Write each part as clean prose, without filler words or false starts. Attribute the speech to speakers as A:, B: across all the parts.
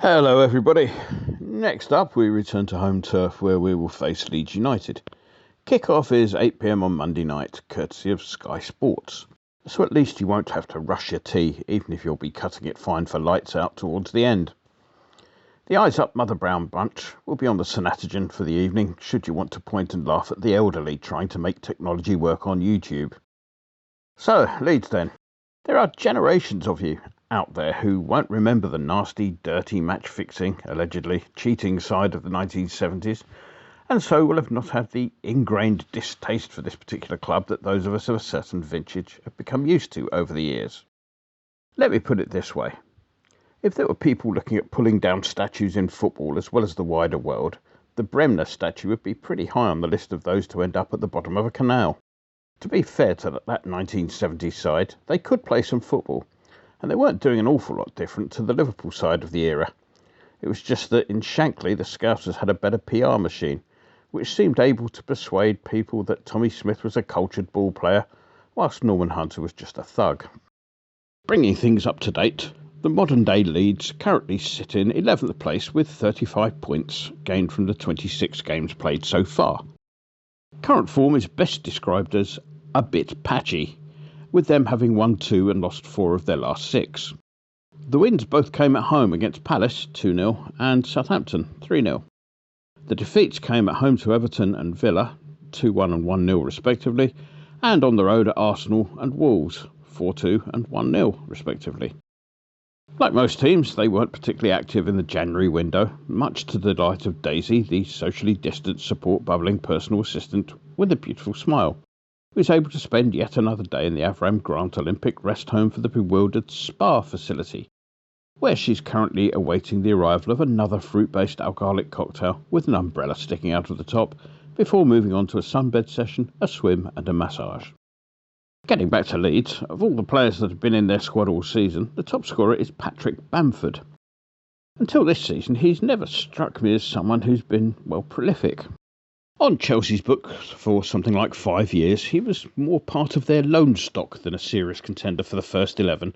A: Hello everybody. Next up we return to home turf where we will face Leeds United. Kick-off is 8 p.m. on Monday night, courtesy of Sky Sports. So at least you won't have to rush your tea, even if you'll be cutting it fine for lights out towards the end. The Eyes Up Mother Brown bunch will be on the Sanatogen for the evening, should you want to point and laugh at the elderly trying to make technology work on YouTube. So, Leeds then. There are generations of you out there who won't remember the nasty, dirty match-fixing, allegedly cheating side of the 1970s, and so will have not had the ingrained distaste for this particular club that those of us of a certain vintage have become used to over the years. Let me put it this way. If there were people looking at pulling down statues in football as well as the wider world, the Bremner statue would be pretty high on the list of those to end up at the bottom of a canal. To be fair to that 1970s side, they could play some football, and they weren't doing an awful lot different to the Liverpool side of the era. It was just that in Shankly the Scousers had a better PR machine, which seemed able to persuade people that Tommy Smith was a cultured ball player, whilst Norman Hunter was just a thug. Bringing things up to date, the modern-day Leeds currently sit in 11th place with 35 points gained from the 26 games played so far. Current form is best described as a bit patchy, with them having won 2 and lost 4 of their last 6. The wins both came at home against Palace 2-0 and Southampton 3-0. The defeats came at home to Everton and Villa 2-1 and 1-0 respectively, and on the road at Arsenal and Wolves 4-2 and 1-0 respectively. Like most teams, they weren't particularly active in the January window, much to the delight of Daisy, the socially distant support bubbling personal assistant with a beautiful smile, who is able to spend yet another day in the Avram Grant Olympic rest home for the bewildered spa facility, where she's currently awaiting the arrival of another fruit-based alcoholic cocktail with an umbrella sticking out of the top, before moving on to a sunbed session, a swim and a massage. Getting back to Leeds, of all the players that have been in their squad all season, the top scorer is Patrick Bamford. Until this season, he's never struck me as someone who's been, prolific. On Chelsea's books for something like 5 years, he was more part of their loan stock than a serious contender for the first 11,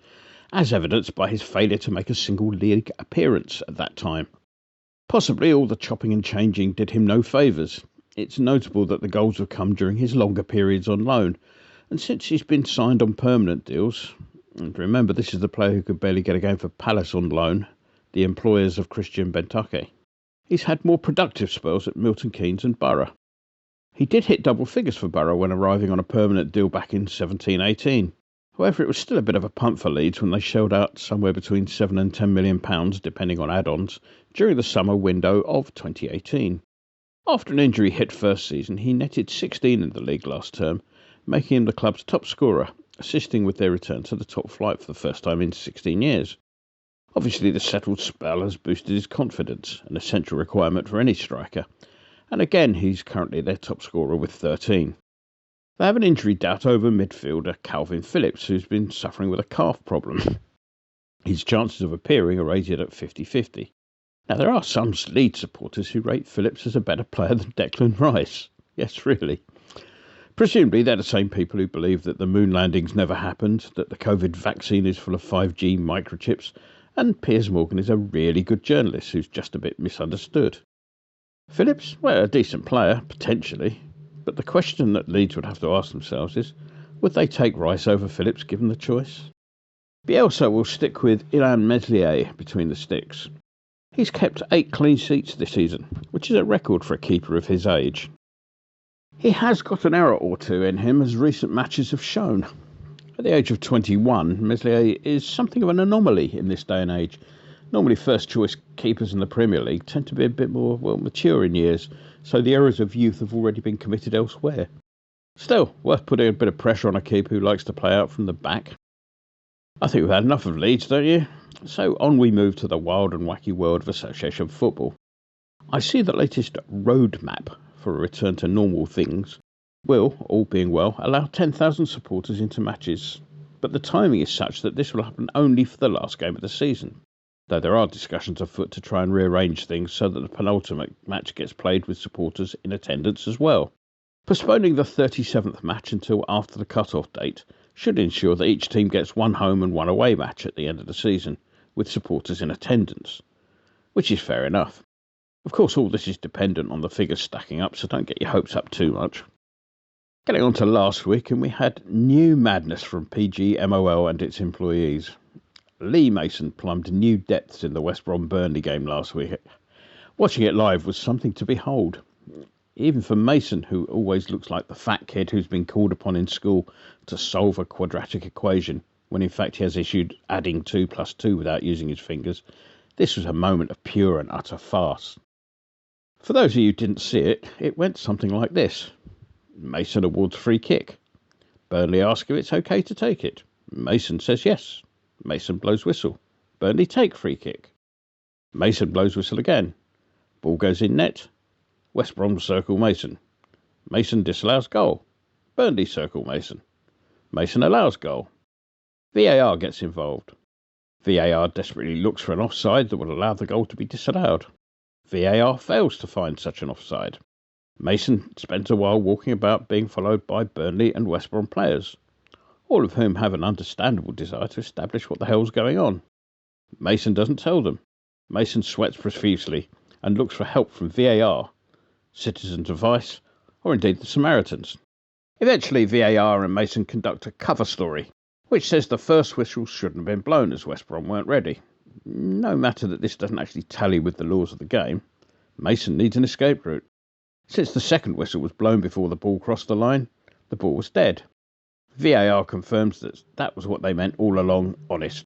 A: as evidenced by his failure to make a single league appearance at that time. Possibly all the chopping and changing did him no favours. It's notable that the goals have come during his longer periods on loan, and since he's been signed on permanent deals, and remember this is the player who could barely get a game for Palace on loan, the employers of Christian Benteke, he's had more productive spells at Milton Keynes and Borough. He did hit double figures for Borough when arriving on a permanent deal back in 17-18. However, it was still a bit of a punt for Leeds when they shelled out somewhere between £7 and £10 million, depending on add-ons, during the summer window of 2018. After an injury-hit first season, he netted 16 in the league last term, making him the club's top scorer, assisting with their return to the top flight for the first time in 16 years. Obviously, the settled spell has boosted his confidence, an essential requirement for any striker, and again he's currently their top scorer with 13. They have an injury doubt over midfielder Calvin Phillips, who's been suffering with a calf problem. His chances of appearing are rated at 50-50. Now, there are some Leeds supporters who rate Phillips as a better player than Declan Rice. Yes, really. Presumably they're the same people who believe that the moon landings never happened, that the COVID vaccine is full of 5G microchips, and Piers Morgan is a really good journalist who's just a bit misunderstood. Phillips, a decent player, potentially, but the question that Leeds would have to ask themselves is, would they take Rice over Phillips given the choice? Bielsa will stick with Illan Meslier between the sticks. He's kept 8 clean sheets this season, which is a record for a keeper of his age. He has got an error or two in him, as recent matches have shown. At the age of 21, Meslier is something of an anomaly in this day and age. Normally first-choice keepers in the Premier League tend to be a bit more, mature in years, so the errors of youth have already been committed elsewhere. Still, worth putting a bit of pressure on a keeper who likes to play out from the back. I think we've had enough of Leeds, don't you? So on we move to the wild and wacky world of association football. I see the latest roadmap for a return to normal things will, all being well, allow 10,000 supporters into matches, but the timing is such that this will happen only for the last game of the season, though there are discussions afoot to try and rearrange things so that the penultimate match gets played with supporters in attendance as well. Postponing the 37th match until after the cut-off date should ensure that each team gets one home and one away match at the end of the season, with supporters in attendance. which is fair enough. Of course, all this is dependent on the figures stacking up, so don't get your hopes up too much. Getting on to last week, and we had new madness from PGMOL and its employees. Lee Mason plumbed new depths in the West Brom Burnley game last week. Watching it live was something to behold. Even for Mason, who always looks like the fat kid who's been called upon in school to solve a quadratic equation, when in fact he has issued adding 2 plus 2 without using his fingers, this was a moment of pure and utter farce. For those of you who didn't see it, it went something like this. Mason awards free kick. Burnley ask if it's okay to take it. Mason says yes. Mason blows whistle. Burnley take free kick. Mason blows whistle again. Ball goes in net. West Brom circle Mason. Mason disallows goal. Burnley circle Mason. Mason allows goal. VAR gets involved. VAR desperately looks for an offside that would allow the goal to be disallowed. VAR fails to find such an offside. Mason spends a while walking about being followed by Burnley and West Brom players, all of whom have an understandable desire to establish what the hell's going on. Mason doesn't tell them. Mason sweats profusely and looks for help from VAR, Citizens Advice, or indeed the Samaritans. Eventually VAR and Mason conduct a cover story, which says the first whistle shouldn't have been blown as West Brom weren't ready. No matter that this doesn't actually tally with the laws of the game, Mason needs an escape route. Since the second whistle was blown before the ball crossed the line, the ball was dead. VAR confirms that that was what they meant all along, honest.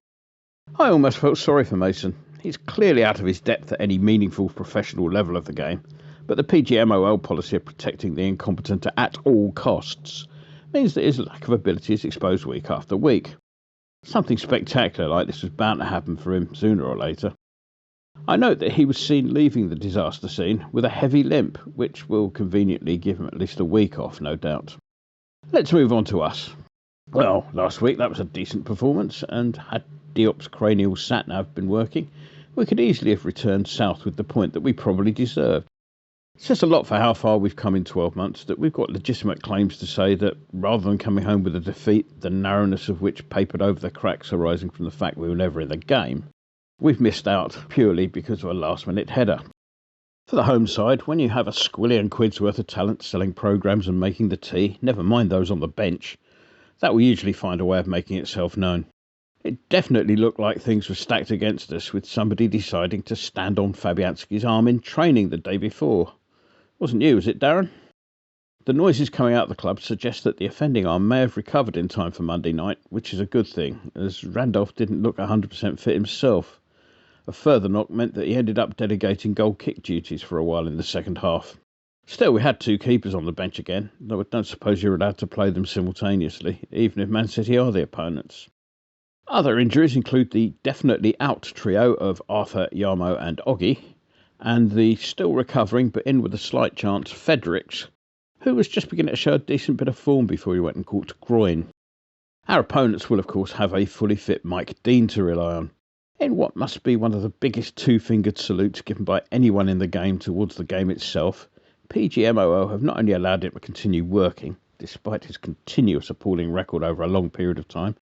A: I almost felt sorry for Mason. He's clearly out of his depth at any meaningful professional level of the game, but the PGMOL policy of protecting the incompetent at all costs means that his lack of ability is exposed week after week. Something spectacular like this was bound to happen for him sooner or later. I note that he was seen leaving the disaster scene with a heavy limp, which will conveniently give him at least a week off, no doubt. Let's move on to us. Well, last week that was a decent performance, and had Diop's cranial sat-nav been working, we could easily have returned south with the point that we probably deserved. It says a lot for how far we've come in 12 months that we've got legitimate claims to say that, rather than coming home with a defeat, the narrowness of which papered over the cracks arising from the fact we were never in the game, we've missed out purely because of a last-minute header. For the home side, when you have a squillion quid's worth of talent selling programmes and making the tea, never mind those on the bench, that will usually find a way of making itself known. It definitely looked like things were stacked against us, with somebody deciding to stand on Fabianski's arm in training the day before. Wasn't you, was it, Darren? The noises coming out of the club suggest that the offending arm may have recovered in time for Monday night, which is a good thing, as Randolph didn't look 100% fit himself. A further knock meant that he ended up delegating goal kick duties for a while in the second half. Still, we had 2 keepers on the bench again, though I don't suppose you're allowed to play them simultaneously, even if Man City are the opponents. Other injuries include the definitely out trio of Arthur, Yarmo and Oggy, and the still recovering but in with a slight chance Fredericks, who was just beginning to show a decent bit of form before he went and caught groin. Our opponents will of course have a fully fit Mike Dean to rely on, in what must be one of the biggest 2-fingered salutes given by anyone in the game towards the game itself. PGMOL have not only allowed him to continue working, despite his continuous appalling record over a long period of time,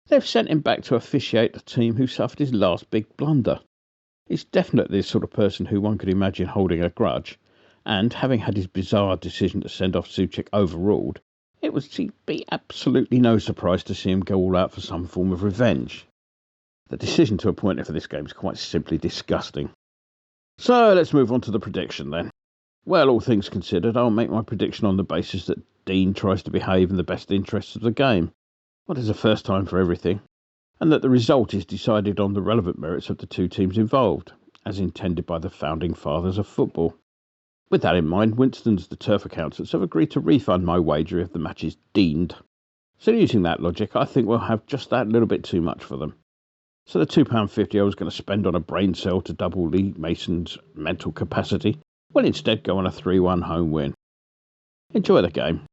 A: they've sent him back to officiate the team who suffered his last big blunder. He's definitely the sort of person who one could imagine holding a grudge, and having had his bizarre decision to send off Souček overruled, it would be absolutely no surprise to see him go all out for some form of revenge. The decision to appoint him for this game is quite simply disgusting. So let's move on to the prediction then. Well, all things considered, I'll make my prediction on the basis that Dean tries to behave in the best interests of the game. What is a first time for everything? And that the result is decided on the relevant merits of the 2 teams involved, as intended by the founding fathers of football. With that in mind, Winston's the turf accountants have agreed to refund my wager if the match is deemed. So using that logic, I think we'll have just that little bit too much for them. So the £2.50 I was going to spend on a brain cell to double Lee Mason's mental capacity will instead go on a 3-1 home win. Enjoy the game.